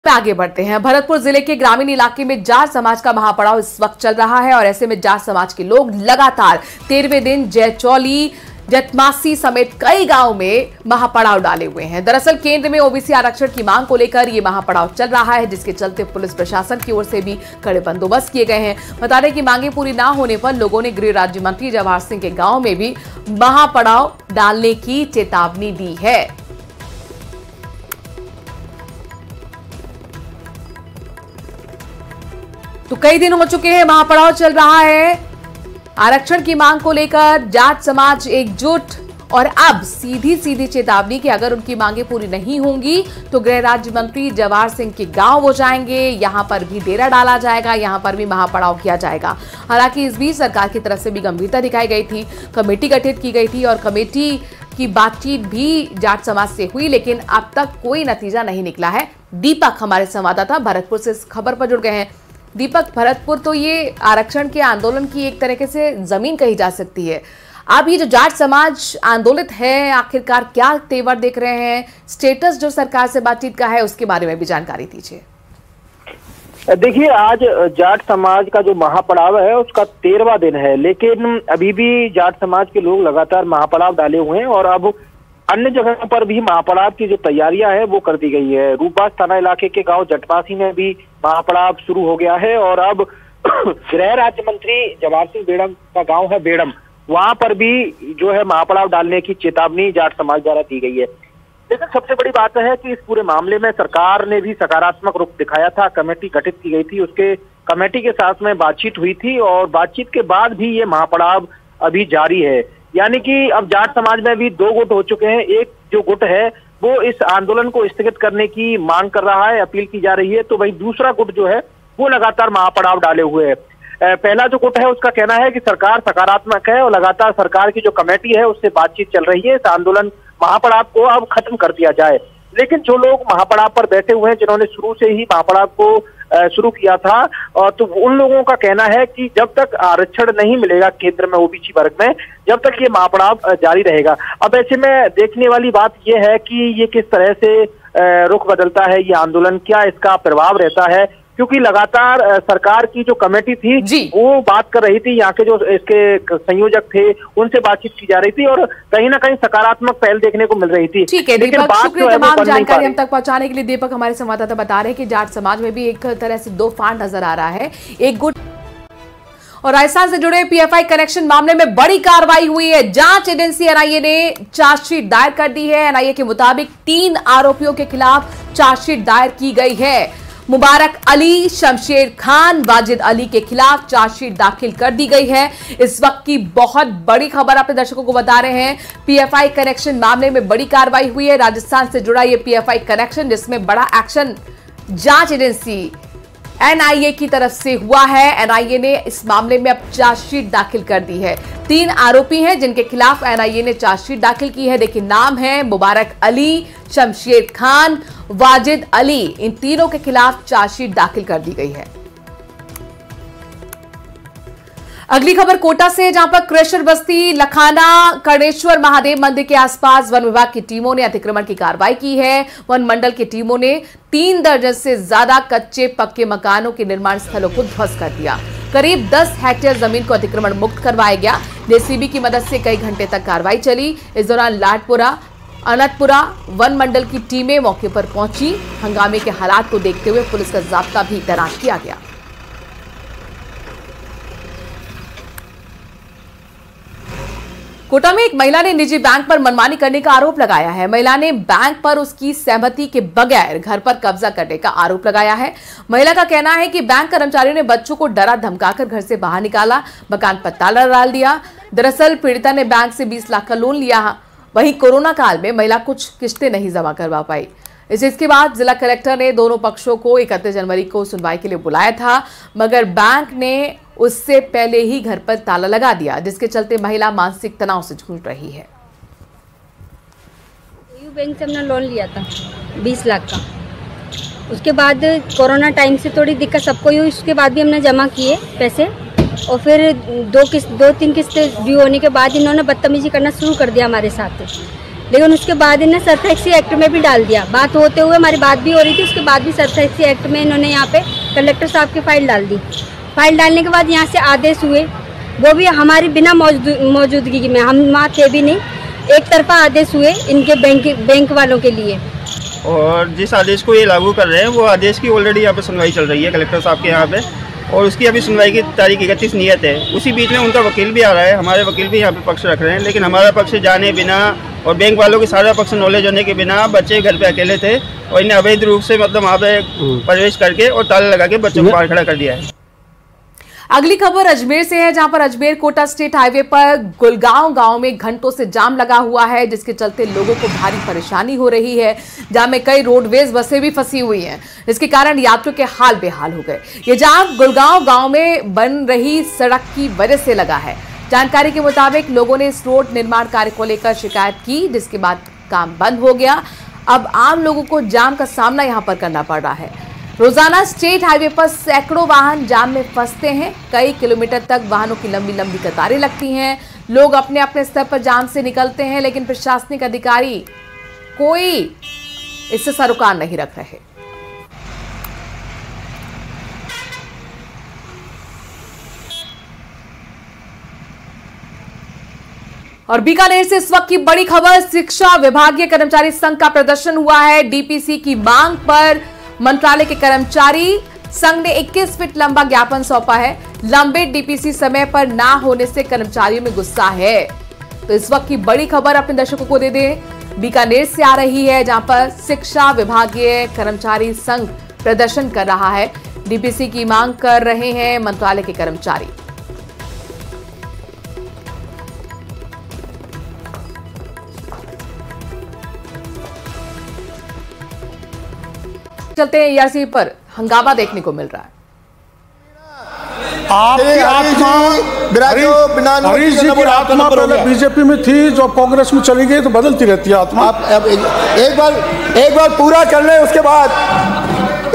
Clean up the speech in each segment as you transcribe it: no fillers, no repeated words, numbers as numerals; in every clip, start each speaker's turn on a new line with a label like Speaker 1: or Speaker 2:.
Speaker 1: आगे बढ़ते हैं। भरतपुर जिले के ग्रामीण इलाके में जाट समाज का महापड़ाव इस वक्त चल रहा है और ऐसे में जाट समाज के लोग लगातार 13वें दिन जयचौली जटमासी समेत कई गांवों में महापड़ाव डाले हुए हैं। दरअसल केंद्र में ओबीसी आरक्षण की मांग को लेकर ये महापड़ाव चल रहा है, जिसके चलते पुलिस प्रशासन की ओर से भी कड़े बंदोबस्त किए गए हैं। बता दें कि मांगे पूरी न होने पर लोगों ने गृह राज्य मंत्री जवाहर सिंह के गांव में भी महापड़ाव डालने की चेतावनी दी है। तो कई दिन हो चुके हैं, महापड़ाव चल रहा है। आरक्षण की मांग को लेकर जाट समाज एकजुट और अब सीधी चेतावनी कि अगर उनकी मांगे पूरी नहीं होंगी तो गृह राज्य मंत्री जवाहर सिंह के गांव वो जाएंगे, यहां पर भी डेरा डाला जाएगा, यहां पर भी महापड़ाव किया जाएगा। हालांकि इस बीच सरकार की तरफ से भी गंभीरता दिखाई गई थी, कमेटी गठित की गई थी और कमेटी की बातचीत भी जाट समाज से हुई, लेकिन अब तक कोई नतीजा नहीं निकला है। दीपक हमारे संवाददाता भरतपुर से इस खबर पर जुड़ गए हैं। दीपक, भरतपुर तो ये आरक्षण के आंदोलन की एक तरीके से जमीन कही जा सकती है। आप ये जो जाट समाज आंदोलित है, आखिरकार क्या तेवर देख रहे हैं, स्टेटस जो सरकार से बातचीत का है उसके बारे में भी जानकारी दीजिए।
Speaker 2: देखिए, आज जाट समाज का जो महापड़ाव है उसका 13वां दिन है, लेकिन अभी भी जाट समाज के लोग लगातार महापड़ाव डाले हुए हैं और अब अन्य जगहों पर भी महापड़ाव की जो तैयारियां है वो कर दी गई है। रूपबाज थाना इलाके के गांव जटमासी में भी महापड़ाव शुरू हो गया है और अब गृह राज्य मंत्री जवाहर सिंह बेड़म का गांव है बेड़म, वहां पर भी जो है महापड़ाव डालने की चेतावनी जाट समाज द्वारा दी गई है। लेकिन सबसे बड़ी बात है कि इस पूरे मामले में सरकार ने भी सकारात्मक रुख दिखाया था, कमेटी गठित की गई थी, उसके कमेटी के साथ में बातचीत हुई थी और बातचीत के बाद भी ये महापड़ाव अभी जारी है। यानी कि अब जाट समाज में भी दो गुट हो चुके हैं। एक जो गुट है वो इस आंदोलन को स्थगित करने की मांग कर रहा है, अपील की जा रही है, तो वही दूसरा गुट जो है वो लगातार महापड़ाव डाले हुए है। पहला जो गुट है उसका कहना है कि सरकार सकारात्मक है और लगातार सरकार की जो कमेटी है उससे बातचीत चल रही है, इस आंदोलन महापड़ाव को अब खत्म कर दिया जाए। लेकिन जो लोग महापड़ाव पर बैठे हुए हैं, जिन्होंने शुरू से ही महापड़ाव को शुरू किया था, और तो उन लोगों का कहना है कि जब तक आरक्षण नहीं मिलेगा केंद्र में ओबीसी वर्ग में, जब तक ये महापड़ाव जारी रहेगा। अब ऐसे में देखने वाली बात यह है कि ये किस तरह से रुख बदलता है ये आंदोलन, क्या इसका प्रभाव रहता है, क्योंकि लगातार सरकार की जो कमेटी थी वो बात कर रही थी, यहाँ के जो इसके संयोजक थे उनसे बातचीत की जा रही थी और कहीं ना कहीं सकारात्मक पहल देखने को मिल रही थी।
Speaker 1: ठीक है दीपक, शुक्रिया तमाम जानकारी हम तक पहुंचाने के लिए। दीपक हमारे संवाददाता बता रहे हैं कि जाट समाज में भी एक तरह से दो फांड नजर आ रहा है। एक गुट और राजस्थान से जुड़े पीएफआई कनेक्शन मामले में बड़ी कार्रवाई हुई है। जांच एजेंसी एनआईए ने चार्जशीट दायर कर दी है। एनआईए के मुताबिक 3 आरोपियों के खिलाफ चार्जशीट दायर की गई है। मुबारक अली, शमशेर खान, वाजिद अली के खिलाफ चार्जशीट दाखिल कर दी गई है। इस वक्त की बहुत बड़ी खबर अपने दर्शकों को बता रहे हैं। पीएफआई कनेक्शन मामले में बड़ी कार्रवाई हुई है। राजस्थान से जुड़ा यह पीएफआई कनेक्शन, जिसमें बड़ा एक्शन जांच एजेंसी एनआईए की तरफ से हुआ है। एनआईए ने इस मामले में अब चार्जशीट दाखिल कर दी है। 3 आरोपी हैं जिनके खिलाफ एनआईए ने चार्जशीट दाखिल की है। देखिए, नाम है मुबारक अली, शमशेर खान, वाजिद अली। इन तीनों के खिलाफ चार्जशीट दाखिल कर दी गई है। अगली खबर कोटा से, जहां पर क्रेशर बस्ती लखाना कर्णेश्वर महादेव मंदिर के आसपास वन विभाग की टीमों ने अतिक्रमण की कार्रवाई की है। वन मंडल की टीमों ने 3 दर्जन से ज्यादा कच्चे पक्के मकानों के निर्माण स्थलों को ध्वस्त कर दिया। करीब 10 हेक्टेयर जमीन को अतिक्रमण मुक्त करवाया गया। जेसीबी की मदद से कई घंटे तक कार्रवाई चली। इस दौरान लाडपुरा, अनंतपुरा वन मंडल की टीमें मौके पर पहुंची। हंगामे के हालात को देखते हुए पुलिस का जाब्ता भी तैनात किया गया। कोटा में एक महिला ने निजी बैंक पर मनमानी करने का आरोप लगाया है। महिला ने बैंक पर उसकी सहमति के बगैर घर पर कब्जा करने का आरोप लगाया है। महिला का कहना है कि बैंक कर्मचारियों ने बच्चों को डरा धमकाकर घर से बाहर निकाला, मकान पर ताला डाल दिया। दरअसल पीड़िता ने बैंक से 20 लाख का लोन लिया। वहीं कोरोना काल में महिला कुछ किस्तें नहीं जमा करवा पाई। इसके बाद जिला कलेक्टर ने दोनों पक्षों को 31 जनवरी को सुनवाई के लिए बुलाया था, मगर बैंक ने उससे पहले ही घर पर ताला लगा दिया, जिसके चलते महिला मानसिक तनाव से जूझ रही है।
Speaker 3: बैंक से हमने लोन लिया था 20 लाख का। उसके बाद कोरोना टाइम से थोड़ी दिक्कत सबको हुई, उसके बाद भी हमने जमा किए पैसे और फिर 2-3 किस्तें ड्यू होने के बाद इन्होंने बदतमीजी करना शुरू कर दिया हमारे साथ। लेकिन उसके बाद इन्हें सरफेक्सी एक्ट में भी डाल दिया। बात होते हुए हमारी बात भी हो रही थी, उसके बाद भी सरफेक्सी एक्ट में इन्होंने यहाँ पे कलेक्टर साहब की फाइल डाल दी। फाइल डालने के बाद यहाँ से आदेश हुए, वो भी हमारी बिना मौजूदगी में, हम वहाँ थे भी नहीं, एक तरफा आदेश हुए इनके बैंक वालों के लिए।
Speaker 4: और जिस आदेश को ये लागू कर रहे हैं वो आदेश की ऑलरेडी यहाँ पे सुनवाई चल रही है कलेक्टर साहब के यहाँ पे, और उसकी अभी सुनवाई की तारीख 31 नियत है। उसी बीच में उनका वकील भी आ रहा है, हमारे वकील भी यहाँ पे पक्ष रख रहे हैं, लेकिन हमारा पक्ष जाने बिना और बैंक वालों के सारा पक्ष नॉलेज होने के बिना बच्चे घर पे अकेले थे और इन्हें अवैध रूप से मतलब वहाँ पे प्रवेश करके और ताला लगा के बच्चों को बाहर खड़ा कर दिया है।
Speaker 1: अगली खबर अजमेर से है, जहां पर अजमेर कोटा स्टेट हाईवे पर गुलगांव गांव में घंटों से जाम लगा हुआ है, जिसके चलते लोगों को भारी परेशानी हो रही है। जाम में कई रोडवेज बसें भी फंसी हुई हैं, जिसके कारण यात्रियों के हाल बेहाल हो गए। ये जाम गुलगांव गांव में बन रही सड़क की वजह से लगा है। जानकारी के मुताबिक लोगों ने इस रोड निर्माण कार्य को लेकर शिकायत की, जिसके बाद काम बंद हो गया। अब आम लोगों को जाम का सामना यहां पर करना पड़ रहा है। रोजाना स्टेट हाईवे पर सैकड़ों वाहन जाम में फंसते हैं, कई किलोमीटर तक वाहनों की लंबी लंबी कतारें लगती हैं। लोग अपने अपने स्तर पर जाम से निकलते हैं, लेकिन प्रशासनिक अधिकारी कोई इससे सरोकार नहीं रख रहे। और बीकानेर से इस वक्त की बड़ी खबर, शिक्षा विभागीय कर्मचारी संघ का प्रदर्शन हुआ है। डीपीसी की मांग पर मंत्रालय के कर्मचारी संघ ने 21 फीट लंबा ज्ञापन सौंपा है। लंबे डीपीसी समय पर ना होने से कर्मचारियों में गुस्सा है। तो इस वक्त की बड़ी खबर अपने दर्शकों को दे दें, बीकानेर से आ रही है, जहां पर शिक्षा विभागीय कर्मचारी संघ प्रदर्शन कर रहा है। डीपीसी की मांग कर रहे हैं मंत्रालय के कर्मचारी। चलते हैं ईआरसी पर हंगामा देखने को मिल रहा है।
Speaker 5: आपकी आत्मा हरीश जी की आत्मा पहले बीजेपी में थी, जो कांग्रेस में चली गई तो बदलती रहती है आत्मा।
Speaker 6: आप एक बार पूरा कर ले, उसके बाद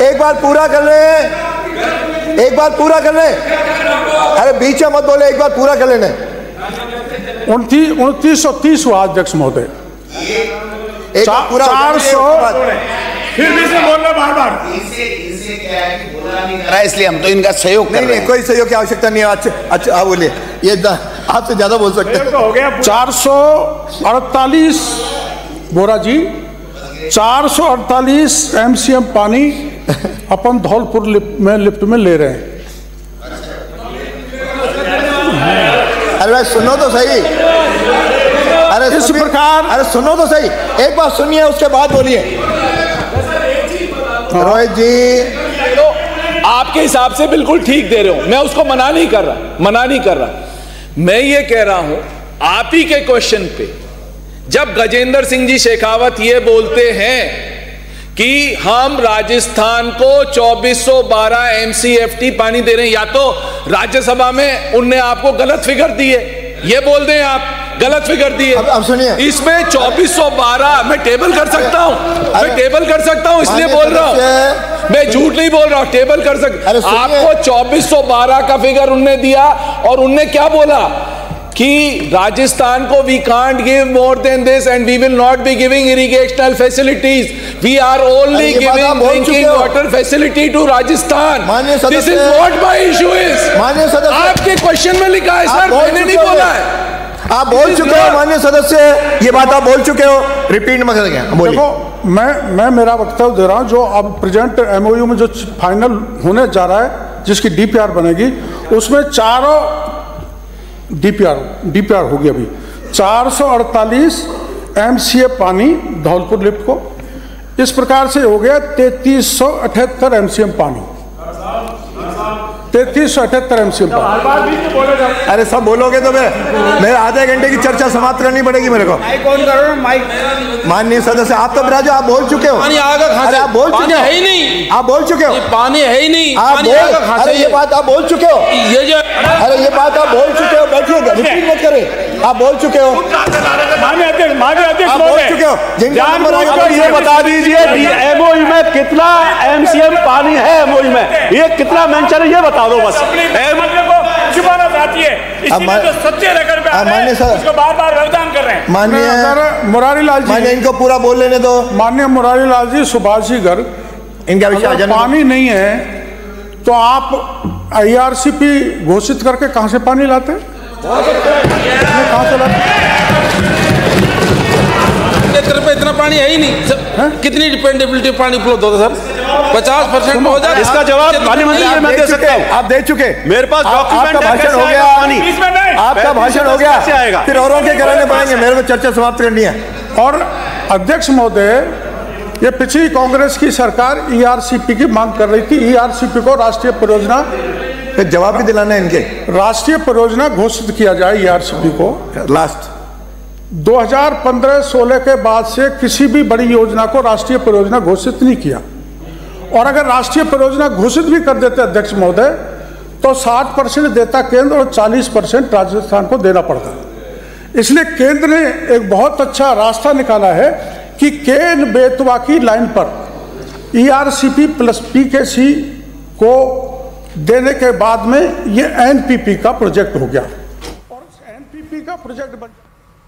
Speaker 6: एक बार पूरा कर ले। अरे बीच में मत बोले, एक बार पूरा कर लेने।
Speaker 5: 2930 हुआ अध्यक्ष महोदय, 400
Speaker 6: फिर भी से बोल रहे बार-बार। इनसे क्या है कि बोलना नहीं कर रहा है, इसलिए हम तो इनका सहयोग कर रहे हैं। कोई सहयोग की आवश्यकता नहीं है। अच्छा बोलिए, ये आपसे ज्यादा बोल सकते हैं।
Speaker 5: 448 बोरा जी, 448 MCM पानी अपन धौलपुर लिफ्ट में ले रहे हैं।
Speaker 6: अरे भाई सुनो तो सही, अरे
Speaker 5: इस प्रकार,
Speaker 6: अरे सुनो तो सही, एक बार सुनिए उसके बाद बोलिए। रोहित जी
Speaker 7: तो आपके हिसाब से बिल्कुल ठीक दे रहे हो, मैं उसको मना नहीं कर रहा। मैं ये कह रहा हूं आप ही के क्वेश्चन पे, जब गजेंद्र सिंह जी शेखावत ये बोलते हैं कि हम राजस्थान को 2412 MCFT पानी दे रहे हैं, या तो राज्यसभा में उनने आपको गलत फिगर दी है, ये बोल दें आप गलत फिगर दी है।
Speaker 6: अब सुनिए,
Speaker 7: इसमें 2412 मैं टेबल कर सकता हूं, इसलिए बोल रहा हूं, मैं झूठ नहीं बोल रहा हूं, टेबल कर सकता। आपको 2412 का फिगर उनने दिया और उनने क्या बोला कि राजस्थान को we can't give more than this and we will not be giving irrigational facilities, we are only giving drinking water facility to Rajasthan. This is what my issue is. आपके क्वेश्चन में लिखा है सर, मैंने नहीं बोला है।
Speaker 6: आप बोल चुके हो माननीय सदस्य, ये बात आप बोल चुके हो, रिपीट मत करेंगे।
Speaker 5: देखो, मैं मेरा वक्तव्य दे रहा हूं, जो अब प्रेजेंट MOU में जो फाइनल होने जा रहा है, जिसकी DPR बनेगी, उसमें चारों DPR होगी। अभी 448 MCA पानी धौलपुर लिफ्ट को, इस प्रकार से हो गया 3378 MCM पानी, 3378 MCM पानी।
Speaker 6: अरे सब बोलोगे तो मैं आधे घंटे की चर्चा समाप्त करनी पड़ेगी मेरे को। माइक ऑन करो, माइक। माननीय सदस्य, आप तो बिराजो, आप बोल चुके हो। अरे आप बोल चुके हो, है ही नहीं, आप बोल चुके हो, पानी है ही नहीं, आप अरे ये बात आप बोल चुके हो, अरे ये बात आप बोल चुके हो, बैठिए, रिपीट मत करें, आप बोल चुके हो।
Speaker 8: माननीय अध्यक्ष
Speaker 6: आप बोल चुके हो,
Speaker 8: ये बता दीजिए MOU में कितना MCM पानी है, MOU में ये कितना मेंशन है, ये बता दो बस।
Speaker 9: छुपाना चाहती है, इसीलिए जो सच्चे रेकॉर्ड पे आ रहे हैं उसको बार-बार व्यवधान कर रहे हैं।
Speaker 5: माननीय मुरारी लाल जी,
Speaker 6: माननीय इनको पूरा बोल लेने दो।
Speaker 5: माननीय मुरारी लाल जी, सुभाष जी गर्ग,
Speaker 6: इनका विषय
Speaker 5: पानी नहीं है तो आप IRCP घोषित करके कहां से पानी लाते हैं? कहां से लाते?
Speaker 7: इतना पानी है ही नहीं। कितनी डिपेंडेबिलिटी पानी उपलब्ध होता है सर? 50% हो जाए।
Speaker 8: इसका जवाब मंत्री जी मैं दे सकता हूं।
Speaker 6: आप दे चुके,
Speaker 8: मेरे पास डॉक्यूमेंट
Speaker 6: आपका भाषण हो गया, आपका भाषण हो गया, फिर औरों के कराने पड़ेंगे, मेरे को चर्चा समाप्त करनी है।
Speaker 5: और अध्यक्ष महोदय, ये पिछली कांग्रेस की सरकार ERCP की मांग कर रही थी। ERCP को राष्ट्रीय परियोजना,
Speaker 6: फिर जवाब भी दिलाना है इनके,
Speaker 5: राष्ट्रीय परियोजना घोषित किया जाए ERCP को।
Speaker 6: लास्ट
Speaker 5: 2015-16 के बाद से किसी भी बड़ी योजना को राष्ट्रीय परियोजना घोषित नहीं किया, और अगर राष्ट्रीय परियोजना घोषित भी कर देते अध्यक्ष महोदय तो 60% देता केंद्र और 40% राजस्थान को देना पड़ता। इसलिए केंद्र ने एक बहुत अच्छा रास्ता निकाला है कि केन बेतवा की लाइन पर ERCP प्लस PKC को देने के बाद में ये NPP का प्रोजेक्ट हो गया, और NPP का प्रोजेक्ट बन।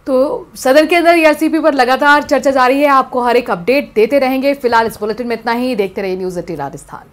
Speaker 1: तो सदन के अंदर ERCP पर लगातार चर्चा जारी है। आपको हर एक अपडेट देते रहेंगे। फिलहाल इस बुलेटिन में इतना ही। देखते रहिए न्यूज़ 18 राजस्थान।